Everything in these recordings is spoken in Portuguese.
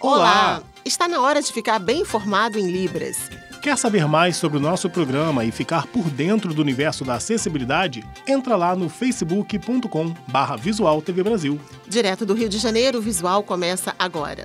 Olá! Está na hora de ficar bem informado em Libras. Quer saber mais sobre o nosso programa e ficar por dentro do universo da acessibilidade? Entra lá no facebook.com/Visual TV Brasil. Direto do Rio de Janeiro, o Visual começa agora.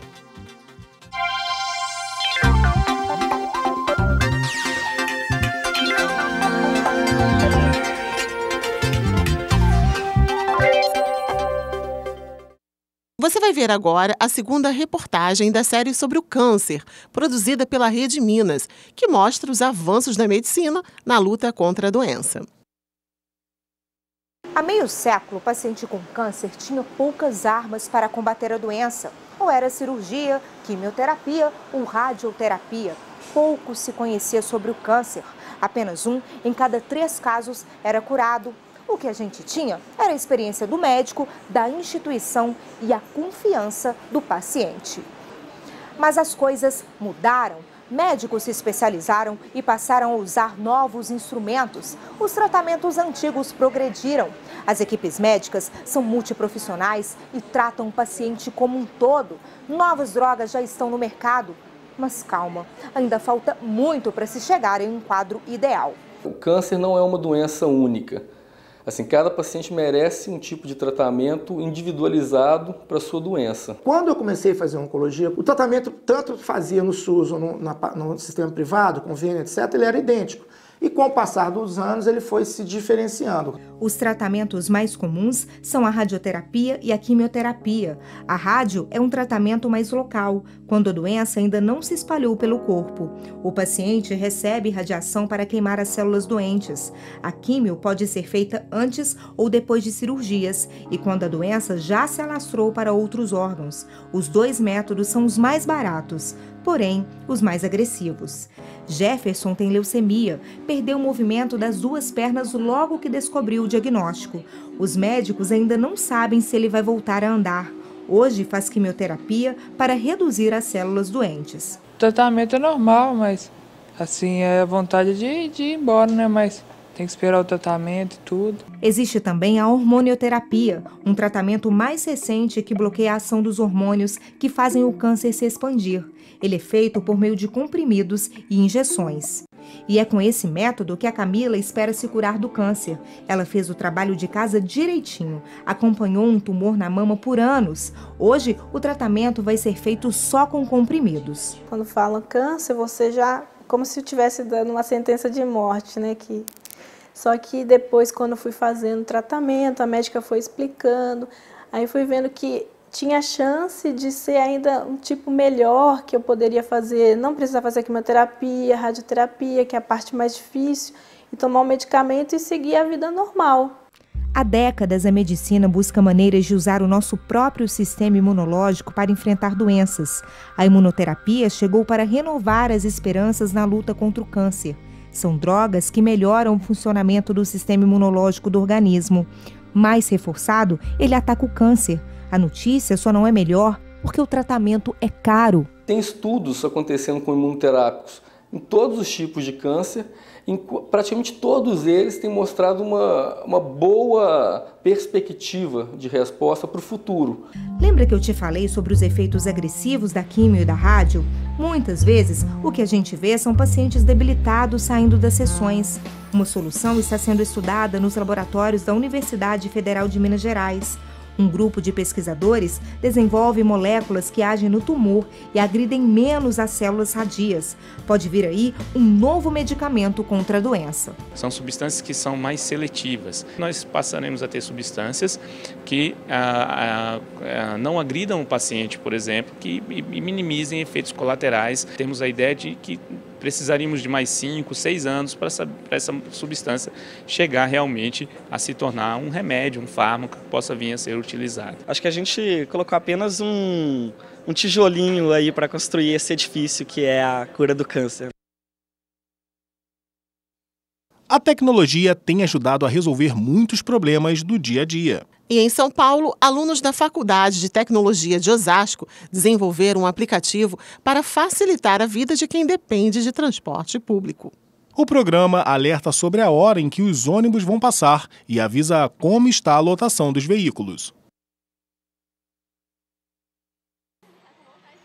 Você vai ver agora a segunda reportagem da série sobre o câncer, produzida pela Rede Minas, que mostra os avanços da medicina na luta contra a doença. Há meio século, o paciente com câncer tinha poucas armas para combater a doença. Ou era cirurgia, quimioterapia ou radioterapia. Pouco se conhecia sobre o câncer. Apenas 1 em cada 3 casos era curado. O que a gente tinha era a experiência do médico, da instituição e a confiança do paciente. Mas as coisas mudaram. Médicos se especializaram e passaram a usar novos instrumentos. Os tratamentos antigos progrediram. As equipes médicas são multiprofissionais e tratam o paciente como um todo. Novas drogas já estão no mercado. Mas calma, ainda falta muito para se chegar em um quadro ideal. O câncer não é uma doença única. Assim, cada paciente merece um tipo de tratamento individualizado para a sua doença. Quando eu comecei a fazer oncologia, o tratamento tanto fazia no SUS ou no sistema privado, convênio, etc., ele era idêntico. E com o passar dos anos, ele foi se diferenciando. Os tratamentos mais comuns são a radioterapia e a quimioterapia. A rádio é um tratamento mais local, quando a doença ainda não se espalhou pelo corpo. O paciente recebe radiação para queimar as células doentes. A quimio pode ser feita antes ou depois de cirurgias e quando a doença já se alastrou para outros órgãos. Os 2 métodos são os mais baratos, porém os mais agressivos. Jefferson tem leucemia, perdeu o movimento das 2 pernas logo que descobriu o diagnóstico. Os médicos ainda não sabem se ele vai voltar a andar. Hoje faz quimioterapia para reduzir as células doentes. O tratamento é normal, mas assim, é vontade de ir embora, né? Mas tem que esperar o tratamento e tudo. Existe também a hormonioterapia, um tratamento mais recente que bloqueia a ação dos hormônios que fazem o câncer se expandir. Ele é feito por meio de comprimidos e injeções. E é com esse método que a Camila espera se curar do câncer. Ela fez o trabalho de casa direitinho, acompanhou um tumor na mama por anos. Hoje, o tratamento vai ser feito só com comprimidos. Quando falam câncer, você já, como se estivesse dando uma sentença de morte, né? Só que depois, quando fui fazendo o tratamento, a médica foi explicando, aí fui vendo que tinha chance de ser ainda um tipo melhor, que eu poderia fazer, não precisar fazer quimioterapia, radioterapia, que é a parte mais difícil, e tomar o medicamento e seguir a vida normal. Há décadas, a medicina busca maneiras de usar o nosso próprio sistema imunológico para enfrentar doenças. A imunoterapia chegou para renovar as esperanças na luta contra o câncer. São drogas que melhoram o funcionamento do sistema imunológico do organismo. Mais reforçado, ele ataca o câncer. A notícia só não é melhor porque o tratamento é caro. Tem estudos acontecendo com imunoterápicos em todos os tipos de câncer. Praticamente todos eles têm mostrado uma boa perspectiva de resposta para o futuro. Lembra que eu te falei sobre os efeitos agressivos da quimio e da rádio? Muitas vezes, o que a gente vê são pacientes debilitados saindo das sessões. Uma solução está sendo estudada nos laboratórios da Universidade Federal de Minas Gerais. Um grupo de pesquisadores desenvolve moléculas que agem no tumor e agridem menos as células sadias. Pode vir aí um novo medicamento contra a doença. São substâncias que são mais seletivas. Nós passaremos a ter substâncias que não agridam o paciente, por exemplo, que minimizem efeitos colaterais. Temos a ideia de que precisaríamos de mais 5, 6 anos para essa substância chegar realmente a se tornar um remédio, um fármaco que possa vir a ser utilizado. Acho que a gente colocou apenas um tijolinho aí para construir esse edifício que é a cura do câncer. A tecnologia tem ajudado a resolver muitos problemas do dia a dia. E em São Paulo, alunos da Faculdade de Tecnologia de Osasco desenvolveram um aplicativo para facilitar a vida de quem depende de transporte público. O programa alerta sobre a hora em que os ônibus vão passar e avisa como está a lotação dos veículos.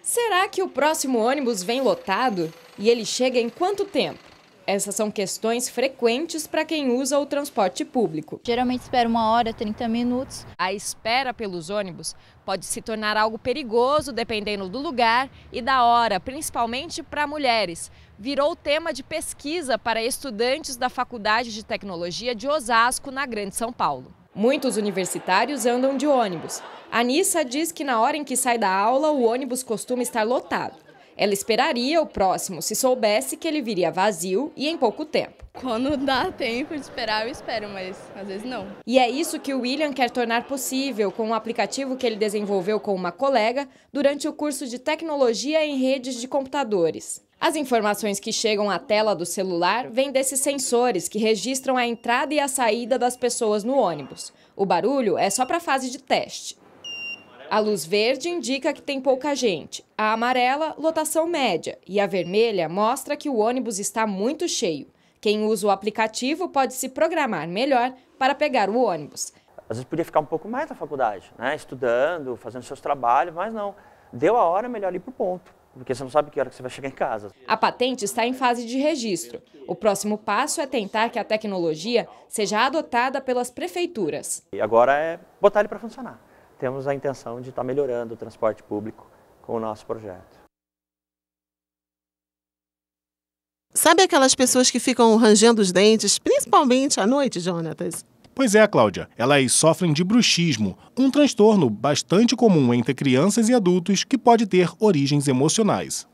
Será que o próximo ônibus vem lotado? E ele chega em quanto tempo? Essas são questões frequentes para quem usa o transporte público. Geralmente espera 1 hora, 30 minutos. A espera pelos ônibus pode se tornar algo perigoso dependendo do lugar e da hora, principalmente para mulheres. Virou tema de pesquisa para estudantes da Faculdade de Tecnologia de Osasco, na Grande São Paulo. Muitos universitários andam de ônibus. A Anissa diz que na hora em que sai da aula, o ônibus costuma estar lotado. Ela esperaria o próximo se soubesse que ele viria vazio e em pouco tempo. Quando dá tempo de esperar, eu espero, mas às vezes não. E é isso que o William quer tornar possível com um aplicativo que ele desenvolveu com uma colega durante o curso de Tecnologia em Redes de Computadores. As informações que chegam à tela do celular vêm desses sensores que registram a entrada e a saída das pessoas no ônibus. O barulho é só para a fase de teste. A luz verde indica que tem pouca gente, a amarela, lotação média, e a vermelha mostra que o ônibus está muito cheio. Quem usa o aplicativo pode se programar melhor para pegar o ônibus. Às vezes podia ficar um pouco mais na faculdade, né? Estudando, fazendo seus trabalhos, mas não. Deu a hora, melhor ir para o ponto, porque você não sabe que hora que você vai chegar em casa. A patente está em fase de registro. O próximo passo é tentar que a tecnologia seja adotada pelas prefeituras. E agora é botar ele para funcionar. Temos a intenção de estar melhorando o transporte público com o nosso projeto. Sabe aquelas pessoas que ficam rangendo os dentes, principalmente à noite, Jonatas? Pois é, Cláudia. Elas sofrem de bruxismo, um transtorno bastante comum entre crianças e adultos que pode ter origens emocionais.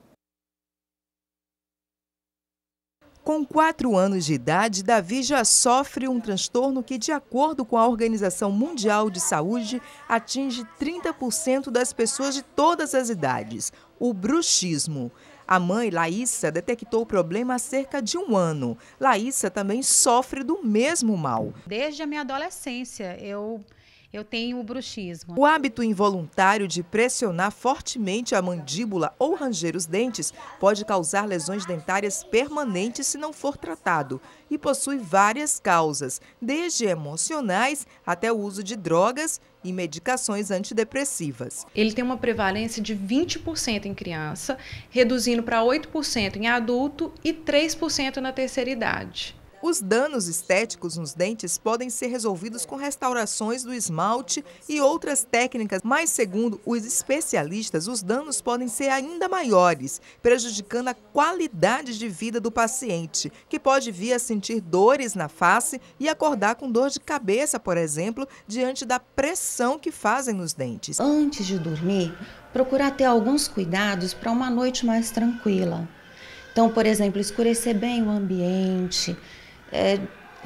Com 4 anos de idade, Davi já sofre um transtorno que, de acordo com a Organização Mundial de Saúde, atinge 30% das pessoas de todas as idades, o bruxismo. A mãe, Laíssa, detectou o problema há cerca de 1 ano. Laíssa também sofre do mesmo mal. Desde a minha adolescência, eu tenho o bruxismo. O hábito involuntário de pressionar fortemente a mandíbula ou ranger os dentes pode causar lesões dentárias permanentes se não for tratado e possui várias causas, desde emocionais até o uso de drogas e medicações antidepressivas. Ele tem uma prevalência de 20% em criança, reduzindo para 8% em adulto e 3% na terceira idade. Os danos estéticos nos dentes podem ser resolvidos com restaurações do esmalte e outras técnicas, mas, segundo os especialistas, os danos podem ser ainda maiores, prejudicando a qualidade de vida do paciente, que pode vir a sentir dores na face e acordar com dor de cabeça, por exemplo, diante da pressão que fazem nos dentes. Antes de dormir, procurar ter alguns cuidados para uma noite mais tranquila. Então, por exemplo, escurecer bem o ambiente,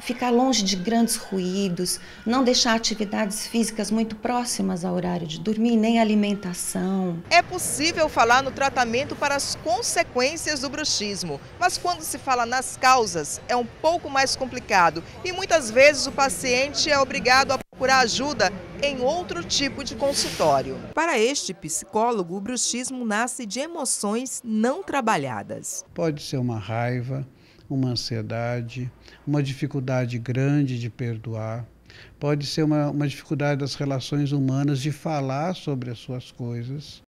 ficar longe de grandes ruídos, não deixar atividades físicas muito próximas ao horário de dormir, nem alimentação. É possível falar no tratamento para as consequências do bruxismo, mas quando se fala nas causas é um pouco mais complicado e muitas vezes o paciente é obrigado a procurar ajuda em outro tipo de consultório. Para este psicólogo, o bruxismo nasce de emoções não trabalhadas. Pode ser uma raiva, uma ansiedade, uma dificuldade grande de perdoar, pode ser uma dificuldade das relações humanas de falar sobre as suas coisas.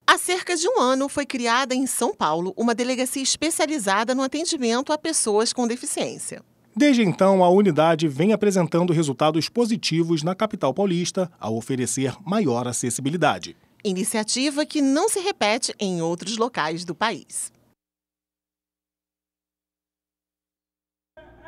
Há cerca de 1 ano foi criada em São Paulo uma delegacia especializada no atendimento a pessoas com deficiência. Desde então, a unidade vem apresentando resultados positivos na capital paulista ao oferecer maior acessibilidade. Iniciativa que não se repete em outros locais do país.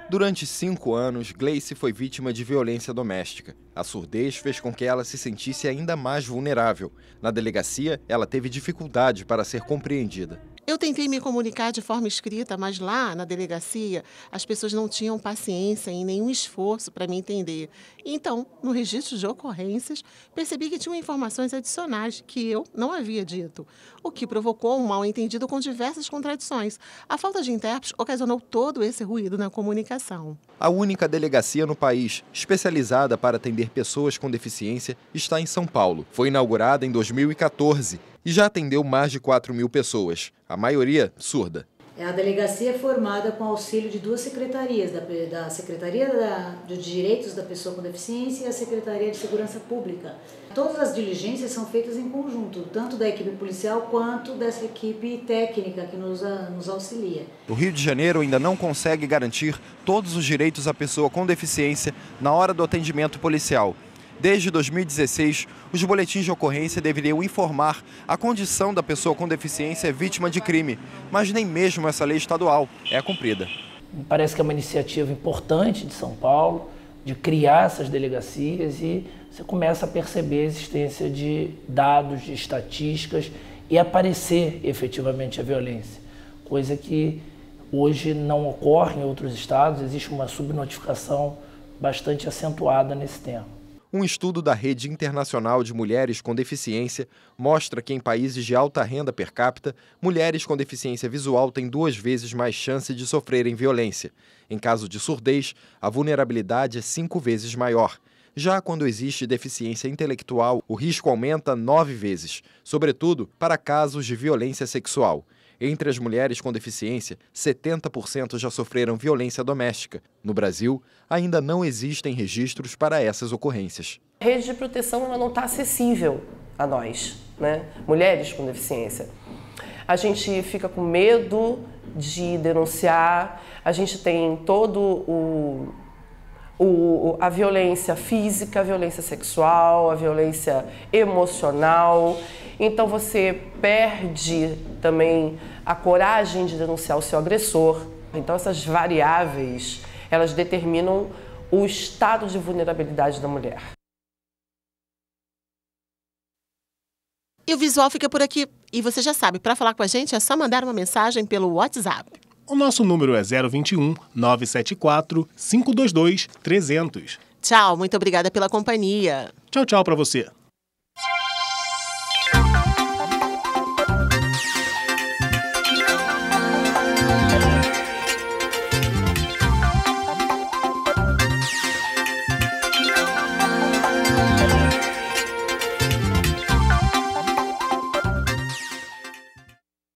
Durante 5 anos, Gleice foi vítima de violência doméstica. A surdez fez com que ela se sentisse ainda mais vulnerável. Na delegacia, ela teve dificuldade para ser compreendida. Eu tentei me comunicar de forma escrita, mas lá na delegacia as pessoas não tinham paciência e nenhum esforço para me entender. Então, no registro de ocorrências, percebi que tinham informações adicionais que eu não havia dito, o que provocou um mal-entendido com diversas contradições. A falta de intérpretes ocasionou todo esse ruído na comunicação. A única delegacia no país especializada para atender pessoas com deficiência está em São Paulo. Foi inaugurada em 2014 e já atendeu mais de 4.000 pessoas, a maioria surda. A delegacia é formada com auxílio de duas secretarias, da Secretaria de Direitos da Pessoa com Deficiência e a Secretaria de Segurança Pública. Todas as diligências são feitas em conjunto, tanto da equipe policial quanto dessa equipe técnica que nos auxilia. O Rio de Janeiro ainda não consegue garantir todos os direitos à pessoa com deficiência na hora do atendimento policial. Desde 2016, os boletins de ocorrência deveriam informar a condição da pessoa com deficiência vítima de crime, mas nem mesmo essa lei estadual é cumprida. Parece que é uma iniciativa importante de São Paulo, de criar essas delegacias, e você começa a perceber a existência de dados, de estatísticas e aparecer efetivamente a violência, coisa que hoje não ocorre em outros estados. Existe uma subnotificação bastante acentuada nesse tema. Um estudo da Rede Internacional de Mulheres com Deficiência mostra que em países de alta renda per capita, mulheres com deficiência visual têm 2 vezes mais chance de sofrerem violência. Em caso de surdez, a vulnerabilidade é 5 vezes maior. Já quando existe deficiência intelectual, o risco aumenta 9 vezes, sobretudo para casos de violência sexual. Entre as mulheres com deficiência, 70% já sofreram violência doméstica. No Brasil, ainda não existem registros para essas ocorrências. A rede de proteção ela não está acessível a nós, né? Mulheres com deficiência. A gente fica com medo de denunciar, a gente tem todo a violência física, a violência sexual, a violência emocional. Então você perde também a coragem de denunciar o seu agressor. Então essas variáveis, elas determinam o estado de vulnerabilidade da mulher. E o Visual fica por aqui. E você já sabe, para falar com a gente é só mandar uma mensagem pelo WhatsApp. O nosso número é 021 974 522 300. Tchau, muito obrigada pela companhia. Tchau, tchau para você.